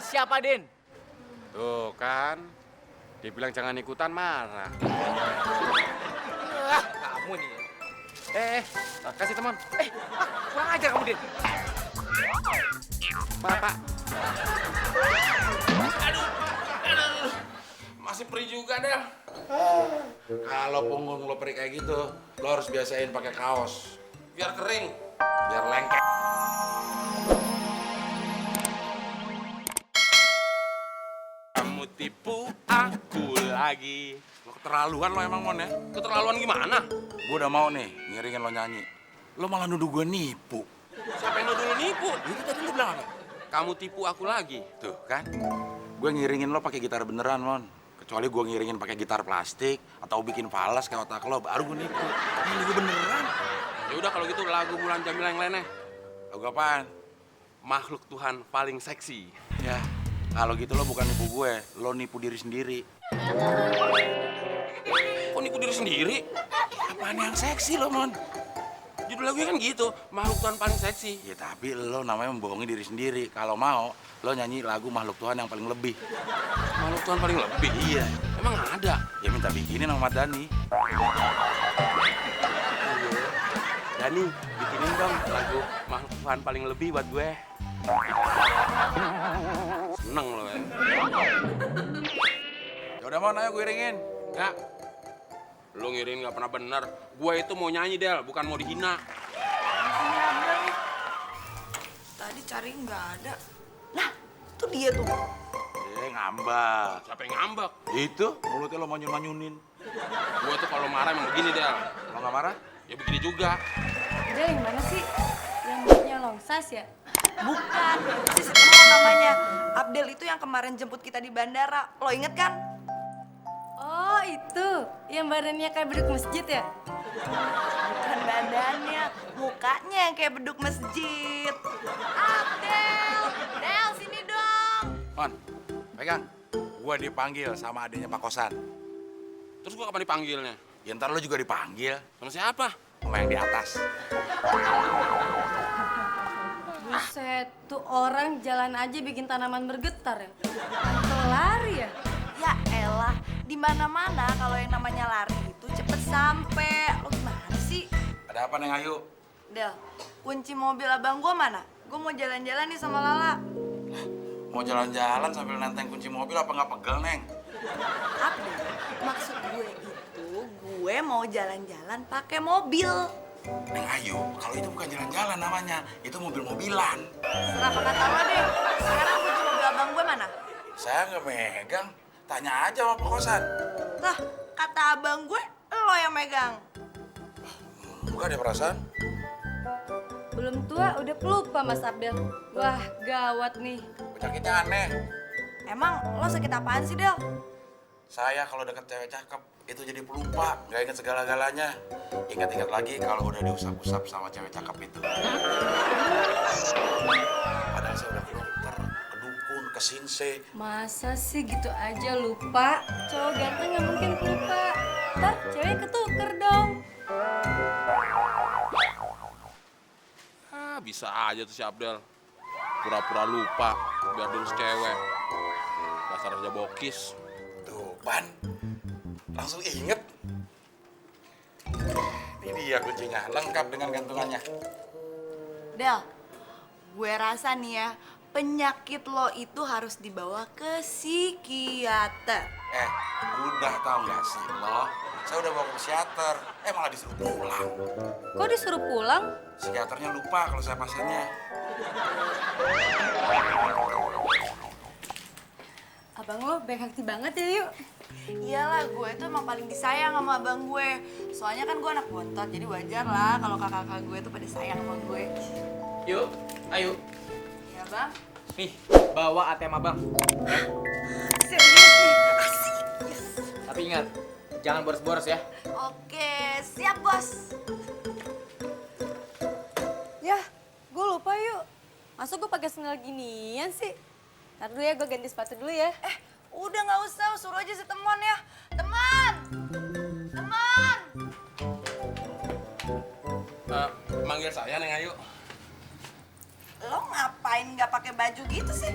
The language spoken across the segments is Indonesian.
siapa, Den? Tuh kan, dibilang jangan ikutan marah. Kamu nih. Kasih teman. Kurang ajar kamu, Den. Pak. Masih perih juga, Del. Kalau punggung lo perih kayak gitu, lo harus biasain pakai kaos. Biar kering, biar lengket. Kamu tipu aku lagi. Lo keterlaluan lo emang, Mon, ya? Keterlaluan gimana? Gue udah mau nih ngiringin lo nyanyi. Lo malah nuduh gue nipu. Siapa yang nuduh lu nipu? Itu tadi lo bilang apa? Kamu tipu aku lagi. Tuh kan, gue ngiringin lo pakai gitar beneran, Mon. Kecuali gue ngiringin pakai gitar plastik atau bikin falas kayak otak lo, baru gue nipu. Ini gue beneran. Ya udah kalau gitu lagu Mulan Jamila yang lainnya. Lagu apaan? Makhluk Tuhan paling seksi. Ya, kalau gitu lo bukan nipu gue, lo nipu diri sendiri. Kok nipu diri sendiri? Apaan yang seksi lo, Mon? Judul lagunya kan gitu, Makhluk Tuhan paling seksi. Ya tapi lo namanya membohongi diri sendiri. Kalau mau, lo nyanyi lagu Makhluk Tuhan yang paling lebih. Makhluk Tuhan paling lebih? Iya. Emang ada? Ya minta bikinin sama Dani. Dani, bikinin dong lagu Makhluk Tuhan paling lebih buat gue. Seneng lo ya. Ya udah, Mon, ayo gue iringin. Enggak. Lu ngirim nggak pernah bener. Gue itu mau nyanyi, Del, bukan mau dihina. Tadi cari nggak ada. Nah, itu dia tuh. Ngambak. Siapa yang ngambek? Itu mulutnya lo manyun-manyunin. Gue tuh kalau marah emang begini, Del. Lo nggak marah? Ya begini juga. Dia yang mana sih? Yang mulutnya longsas ya? Bukan, si Setemon namanya. Abdel itu yang kemarin jemput kita di bandara. Lo inget kan? Oh itu, yang badannya kayak beduk masjid ya? Bukan badannya, mukanya yang kayak beduk masjid. Abdel, Del sini dong. Mon, pegang. Gue dipanggil sama adiknya Pak Kosan. Terus gue kapan dipanggilnya? Ya ntar lo juga dipanggil Sama siapa? sama yang di atas. Buset, tuh orang jalan aja bikin tanaman bergetar ya? Atau lari ya? Ya elah, di mana-mana kalau yang namanya lari itu cepet sampai. Lo gimana sih? Ada apa, Neng Ayu? Del, kunci mobil abang gua mana? Gue mau jalan-jalan nih sama Lala. Mau jalan-jalan sambil nenteng kunci mobil apa nggak pegel, Neng? Abdel, maksud gue itu gue mau jalan-jalan pakai mobil. Neng Ayu, kalau itu bukan jalan-jalan namanya, itu mobil-mobilan. Kenapa kata lo deh? Sekarang kunci mobil abang gue mana? Saya nggak megang. Tanya aja sama Pak Kosan. Lah, kata abang gue, lo yang megang. Bukan ada perasaan? Belum tua udah pelupa Mas Abdel. Wah gawat nih. Penyakitnya aneh. Emang lo sakit apaan sih, Del? Saya kalau deket cewek cakep, itu jadi pelupa. Nggak inget segala-galanya. Ingat-ingat lagi kalau udah diusap-usap sama cewek cakep itu. Padahal saya udah ke dokter, ke dukun, ke sinse. Masa sih gitu aja lupa? Cowok ganteng nggak mungkin lupa. Ntar cewek ketuker dong. Bisa aja tuh si Abdel. Pura-pura lupa biar dulu cewek. Dasar aja bokis. Tuh, Pan. Langsung inget. Ini dia kuncinya, lengkap dengan gantungannya. Del, gue rasa nih ya, penyakit lo itu harus dibawa ke psikiater. Udah tau gak sih lo? Saya udah bawa ke psikiater, malah disuruh pulang. Kok disuruh pulang? Psikiaternya lupa kalau saya pasiennya. Abang lo baik hati banget ya yuk. Iyalah, gue itu emang paling disayang sama abang gue. Soalnya kan gue anak bontot, jadi wajar lah kalau kakak-kakak gue tuh pada sayang sama gue. Yuk, ayo. Iya, Bang. Nih, bawa ATM abang. Serius nih, asik. Yes. Tapi ingat, jangan boros-boros ya. Oke, siap, Bos. Ya, gue lupa yuk. Masa gue pakai sandal ginian sih? Ntar dulu ya, gue ganti sepatu dulu ya. Udah nggak usah, suruh aja si Temon ya. Teman! Teman! Manggil saya, Neng Ayu. lo ngapain nggak pakai baju gitu sih?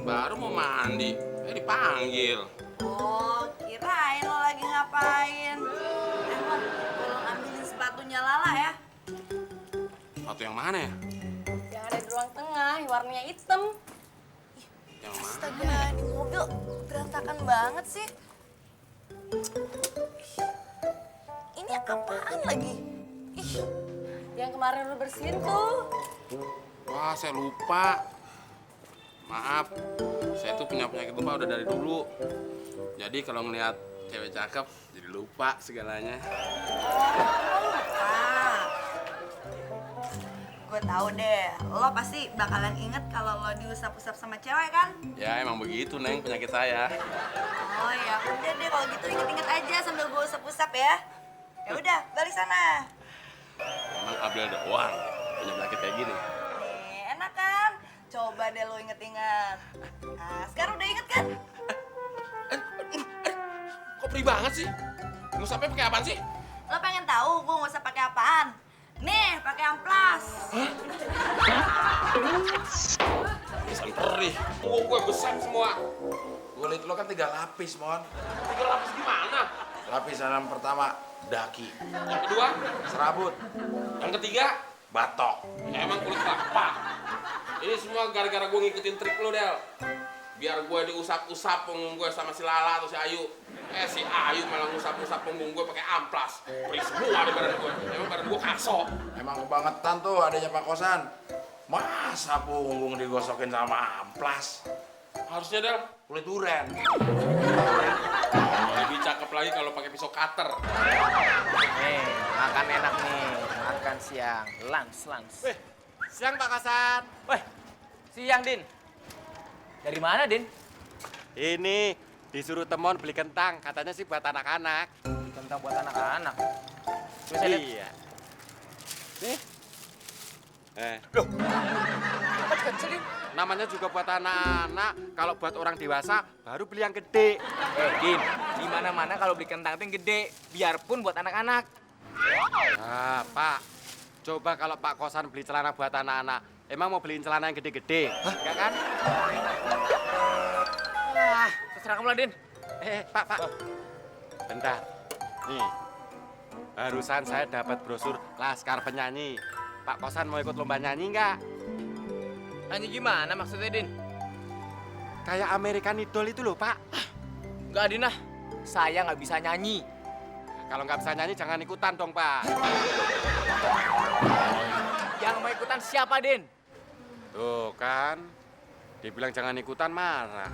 Baru mau mandi, dipanggil. Oh, kirain lo lagi ngapain. Mon, tolong ambilin sepatunya Lala ya. Sepatu yang mana ya? Yang ada di ruang tengah, warnanya hitam. Yang mana? Astaga, di mobil berantakan banget sih. Ini apaan lagi? Ih, Yang kemarin lu bersihin tuh. Wah, saya lupa. Maaf, saya tuh punya penyakit lupa udah dari dulu. Jadi kalau ngeliat cewek cakep, jadi lupa segalanya. gue tahu deh, lo pasti bakalan inget kalau lo diusap-usap sama cewek kan? Ya emang begitu, Neng, penyakit saya. Oh ya udah deh kalau gitu inget-inget aja sambil gue usap-usap ya. Ya udah, balik sana. Emang Abdel doang punya penyakit kayak gini. Nih, enak kan? Coba deh lo inget-inget. Nah, sekarang udah inget kan? Kok perih banget sih? Ngusapnya pakai apaan sih? Lo pengen tahu gue ngusap pakai apaan? Nih, pakai amplas. Bisa perih. Gue besar semua. Kulit lo kan 3 lapis, Mon. 3 lapis gimana? Lapisan yang pertama, daki. Yang kedua, Serabut. yang ketiga, Batok. ya emang kulit kelapa. Ini semua gara-gara gue ngikutin trik lo, Del. Biar gue diusap-usap punggung gue sama si Lala atau si Ayu. Si Ayu malah ngusap-usap punggung gue pakai amplas. Perih semua di badan gue. Emang badan gue kaso. Emang kebangetan tuh adanya Pak Kosan. Masa punggung digosokin sama amplas? Harusnya, Del, Kulit duren. lebih cakep lagi kalau pakai pisau cutter. Nih, makan enak nih. Makan siang. Lans. Siang Pak Kosan. Weh, siang, Din. Dari mana, Din? Ini disuruh temon beli kentang, katanya sih buat anak-anak. Tentang buat anak-anak. Coba saya lihat. Iya. Nih. Apa kecil, Din? Namanya juga buat anak-anak. Kalau buat orang dewasa baru beli yang gede. Din, di mana-mana kalau beli kentang itu yang gede, biarpun buat anak-anak. Ah, Pak. Coba kalau Pak Kosan beli celana buat anak-anak, emang mau beliin celana yang gede-gede? Enggak kan? Wah, terserah kamu lah, Din. Pak. Bentar. Nih. Barusan saya dapat brosur Laskar Penyanyi. Pak Kosan mau ikut lomba nyanyi nggak? Nyanyi gimana maksudnya, Din? Kayak American Idol itu loh, Pak. Enggak, Din lah. Saya nggak bisa nyanyi. Kalau nggak bisa nyanyi jangan ikutan dong, Pak. Yang mau ikutan siapa, Din? Tuh kan, dibilang jangan ikutan marah.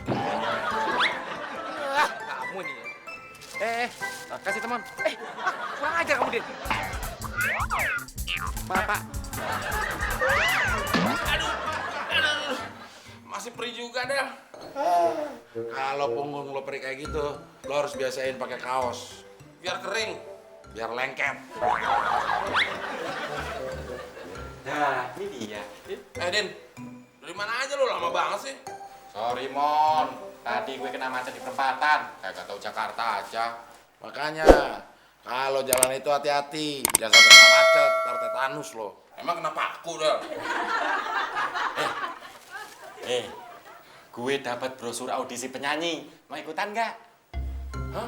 Ah, kamu nih. Kasih teman. Kurang ajar kamu, Din. Pak. Aduh. Masih perih juga, Del. Kalau punggung lo perih kayak gitu, lo harus biasain pakai kaos. Biar kering. Biar lengket. Nah, ini dia. Din, dari mana aja lo? Lama banget sih. Sorry, Mon. Tadi gue kena macet di perempatan. Kagak tahu Jakarta aja. Makanya, kalau jalan itu hati-hati. Jangan sampai kena macet, ntar tetanus lo. Emang kenapa aku, Del? Gue dapat brosur audisi penyanyi. Mau ikutan nggak? Hah?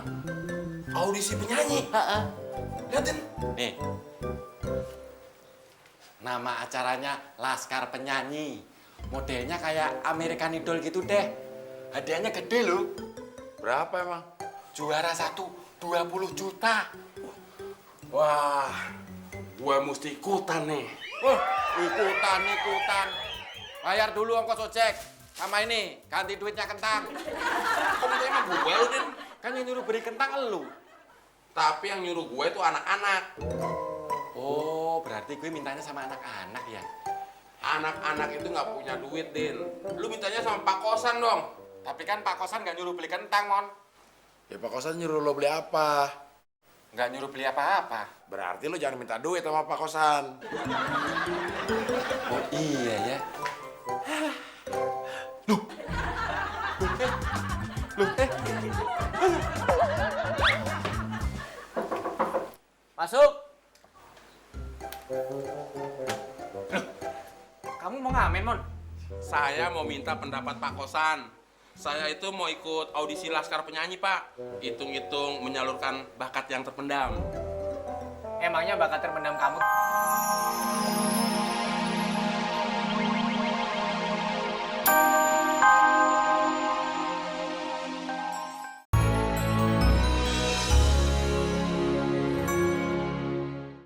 Audisi penyanyi? Liatin. Nih. Nama acaranya Laskar Penyanyi. Modelnya kayak American Idol gitu deh. Hadiahnya gede loh. Berapa emang? Juara 1, 20 juta. Wah, gue mesti ikutan nih. Wah, ikutan. Bayar dulu ongkos ojek. Sama ini, ganti duitnya kentang. Kok minta emang gue lu, Din? Kan yang nyuruh beri kentang elu. Tapi yang nyuruh gue itu anak-anak. Oh, berarti gue mintanya sama anak-anak ya? Anak-anak itu nggak punya duit, Din. Lu mintanya sama Pak Kosan dong. Tapi kan Pak Kosan nggak nyuruh beli kentang, Mon. Ya Pak Kosan nyuruh lo beli apa? Nggak nyuruh beli apa-apa. Berarti lo jangan minta duit sama Pak Kosan. Oh iya ya. Masuk. Kamu mau ngamen, Mon? Saya mau minta pendapat Pak Kosan. Saya itu mau ikut audisi Laskar Penyanyi, Pak. Hitung-hitung menyalurkan bakat yang terpendam. Emangnya bakat terpendam kamu